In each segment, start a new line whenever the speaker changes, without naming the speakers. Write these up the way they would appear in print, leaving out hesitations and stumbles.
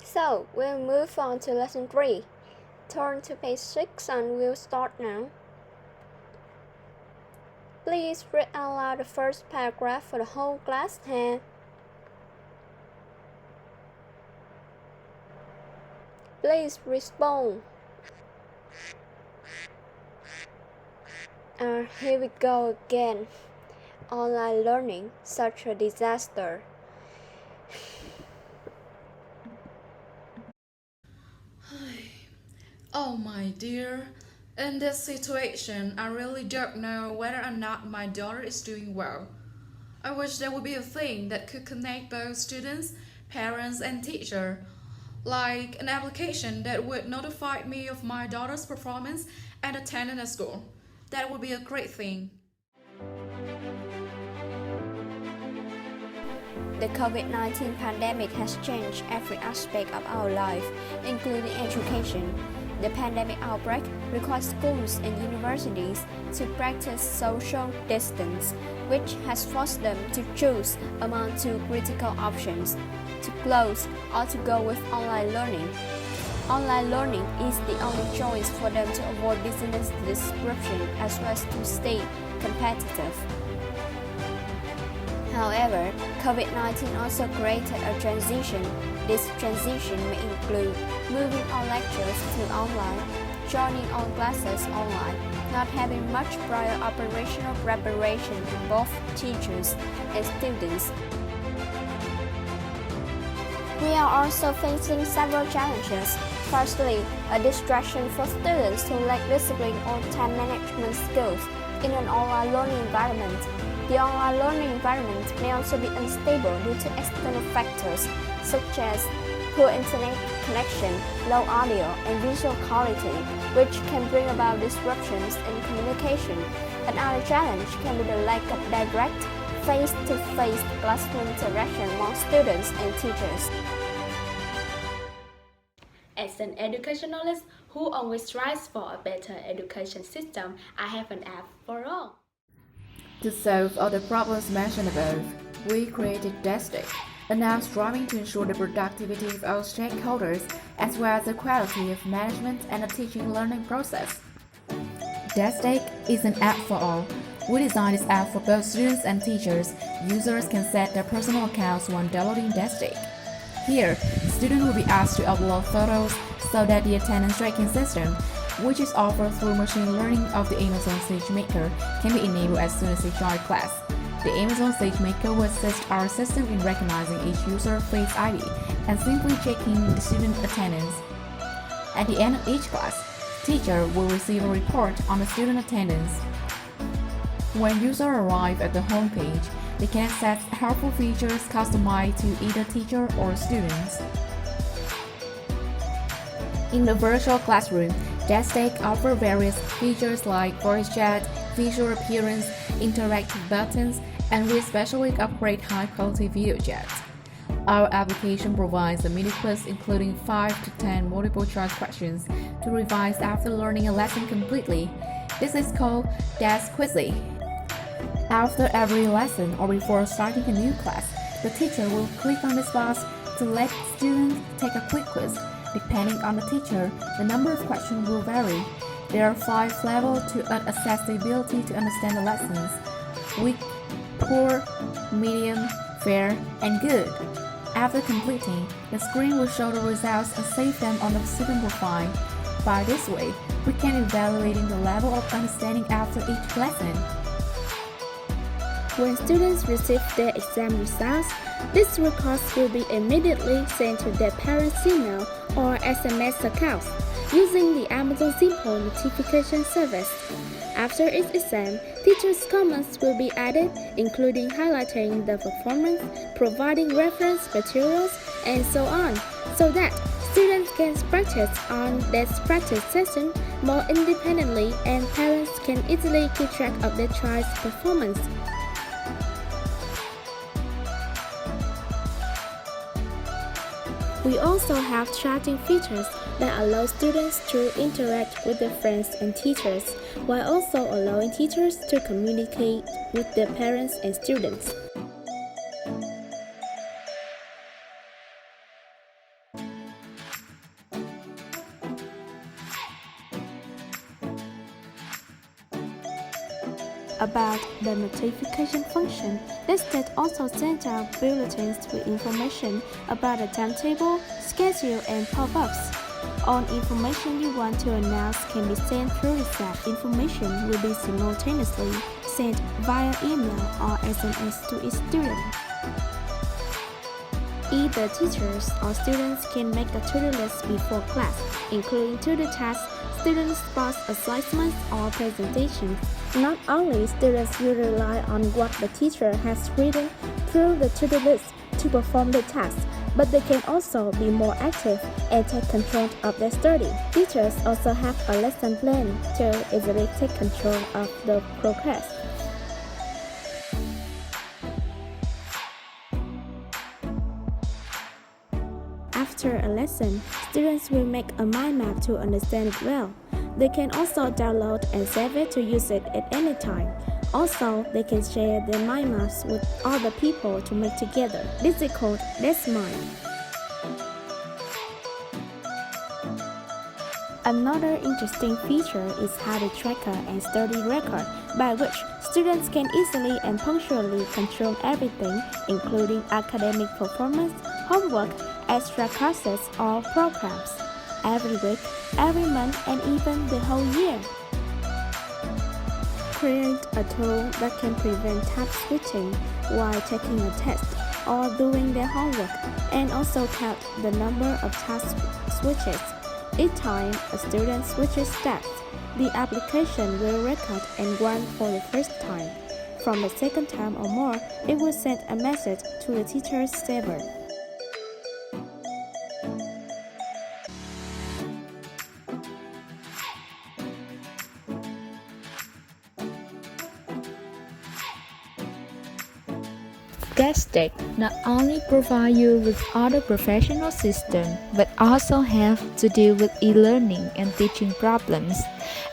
So, we'll move on to lesson 3. Turn to page 6 and we'll start now. Please read out loud the first paragraph for the whole class here. Please respond. Here we go again. Online learning, such a disaster.
Oh my dear, in this situation, I really don't know whether or not my daughter is doing well. I wish there would be a thing that could connect both students, parents, and teacher, like an application that would notify me of my daughter's performance and attendance at school. That would be a great thing.
The COVID-19 pandemic has changed every aspect of our life, including education. The pandemic outbreak requires schools and universities to practice social distance, which has forced them to choose among two critical options: to close or to go with online learning. Online learning is the only choice for them to avoid business disruption as well as to stay competitive. However, COVID-19 also created a transition. This transition may include moving all lectures to online, joining all classes online, not having much prior operational preparation in both teachers and students. We are also facing several challenges. Firstly, a distraction for students who lack discipline or time management skills in an online learning environment. The online learning environment may also be unstable due to external factors such as poor internet connection, low audio and visual quality, which can bring about disruptions in communication. Another challenge can be the lack of direct, face-to-face classroom interaction among students and teachers.
As an educationalist who always strives for a better education system, I have an app for all.
To solve all the problems mentioned above, we created Desktech, an app striving to ensure the productivity of all stakeholders as well as the quality of management and the teaching learning process. Desktech is an app for all. We designed this app for both students and teachers. Users can set their personal accounts when downloading Desktech. Here, students will be asked to upload photos so that the attendance tracking system, which is offered through machine learning of the Amazon SageMaker, can be enabled as soon as they join class. The Amazon SageMaker will assist our system in recognizing each user face ID and simply checking the student attendance. At the end of each class, teacher will receive a report on the student attendance. When users arrive at the home page, they can access helpful features customized to either teacher or students. In the virtual classroom, Desktech offers various features like voice chat, visual appearance, interactive buttons, and we especially upgrade high-quality video chat. Our application provides a mini quiz including 5 to 10 multiple-choice questions to revise after learning a lesson completely. This is called Desk Quizzy. After every lesson or before starting a new class, the teacher will click on this box to let students take a quick quiz. Depending on the teacher, the number of questions will vary. There are 5 levels to assess the ability to understand the lessons: weak, poor, medium, fair, and good. After completing, the screen will show the results and save them on the student profile. By this way, we can evaluate the level of understanding after each lesson.
When students receive their exam results, these records will be immediately sent to their parents' email or SMS accounts using the Amazon Simple notification service. After each exam, teachers' comments will be added, including highlighting the performance, providing reference materials, and so on, so that students can practice on their practice session more independently and parents can easily keep track of their child's performance. We also have chatting features that allow students to interact with their friends and teachers, while also allowing teachers to communicate with their parents and students. About the notification function, Desktech also sends out bulletins with information about the timetable, schedule, and pop-ups. All information you want to announce can be sent through this app. Information will be simultaneously sent via email or SMS to each student. Either teachers or students can make a to-do list before class, including to-do tasks, student sports assignments, or presentations. Not only students will rely on what the teacher has written through the to-do list to perform the task, but they can also be more active and take control of their study. Teachers also have a lesson plan to easily take control of the progress. After a lesson, students will make a mind map to understand it well. They can also download and save it to use it at any time. Also, they can share their mind maps with other people to make together. This is called Desktech. Another interesting feature is Habit Tracker and Study Record, by which students can easily and punctually control everything, including academic performance, homework, extra classes, or programs, every week, every month, and even the whole year. Create a tool that can prevent tab switching while taking a test or doing their homework, and also count the number of tab switches. Each time a student switches tabs, the application will record and run for the first time. From the second time or more, it will send a message to the teacher's server.
Desktech not only provide you with other professional systems, but also have to deal with e-learning and teaching problems.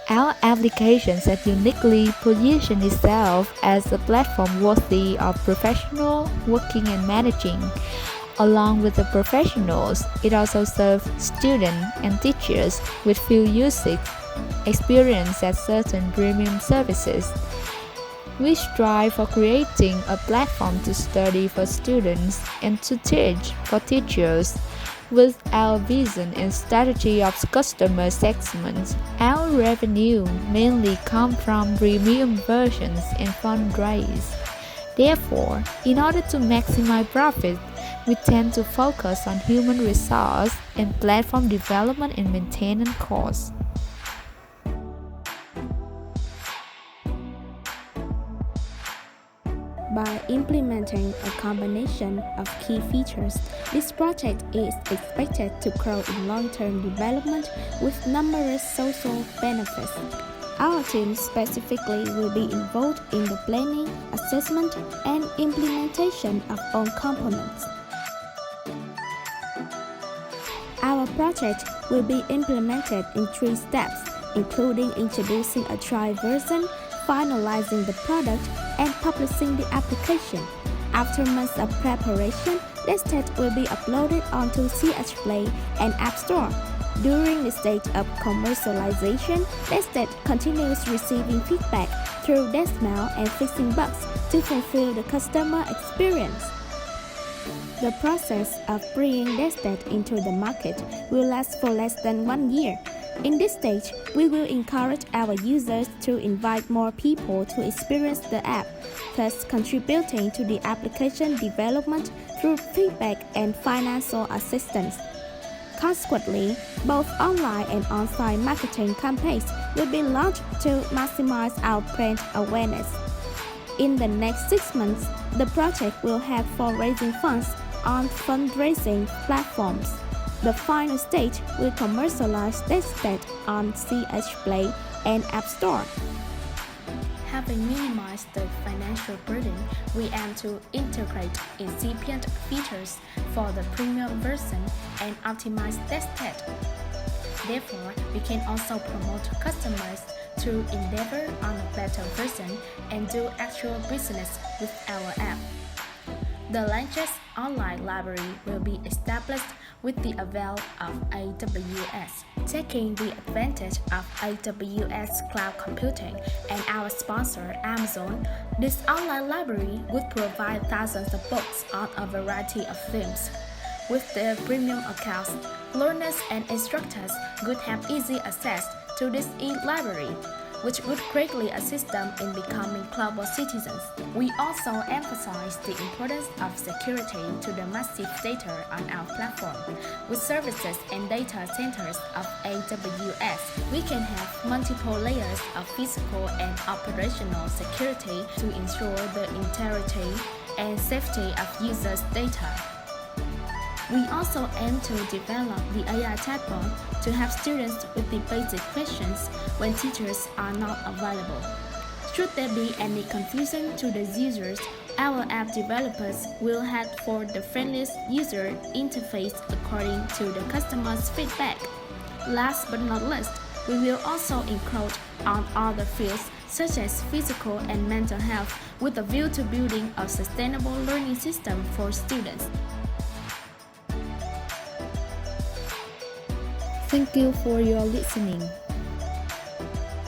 Our applications have uniquely positioned itself as a platform worthy of professional working and managing. Along with the professionals, it also serves students and teachers with field usage experience at certain premium services. We strive for creating a platform to study for students and to teach for teachers. With our vision and strategy of customer segments, our revenue mainly comes from premium versions and fundraise. Therefore, in order to maximize profit, we tend to focus on human resource and platform development and maintenance costs.
By implementing a combination of key features, this project is expected to grow in long-term development with numerous social benefits. Our team specifically will be involved in the planning, assessment, and implementation of all components. Our project will be implemented in 3 steps, including introducing a trial version, finalizing the product, and publishing the application. After months of preparation, Desktech will be uploaded onto CH Play and App Store. During the stage of commercialization, Desktech continues receiving feedback through Deskmail and fixing bugs to fulfill the customer experience. The process of bringing Desktech into the market will last for less than 1 year. In this stage, we will encourage our users to invite more people to experience the app, thus contributing to the application development through feedback and financial assistance. Consequently, both online and on-site marketing campaigns will be launched to maximize our brand awareness. In the next 6 months, the project will have for raising funds on fundraising platforms. The final stage will commercialize Desktech on CH Play and App Store. Having minimized the financial burden, we aim to integrate incipient features for the premium version and optimize Desktech. Therefore, we can also promote customers to endeavor on a better version and do actual business with our app.
The largest online library will be established with the avail of AWS, taking the advantage of AWS cloud computing and our sponsor Amazon. This online library would provide thousands of books on a variety of themes. With their premium accounts, learners and instructors would have easy access to this e-library, which would greatly assist them in becoming global citizens. We also emphasize the importance of security to the massive data on our platform. With services and data centers of AWS, we can have multiple layers of physical and operational security to ensure the integrity and safety of users' data. We also aim to develop the AI chatbot to help students with the basic questions when teachers are not available. Should there be any confusion to the users, our app developers will head for the friendliest user interface according to the customer's feedback. Last but not least, we will also encroach on other fields such as physical and mental health with a view to building a sustainable learning system for students.
Thank you for your listening.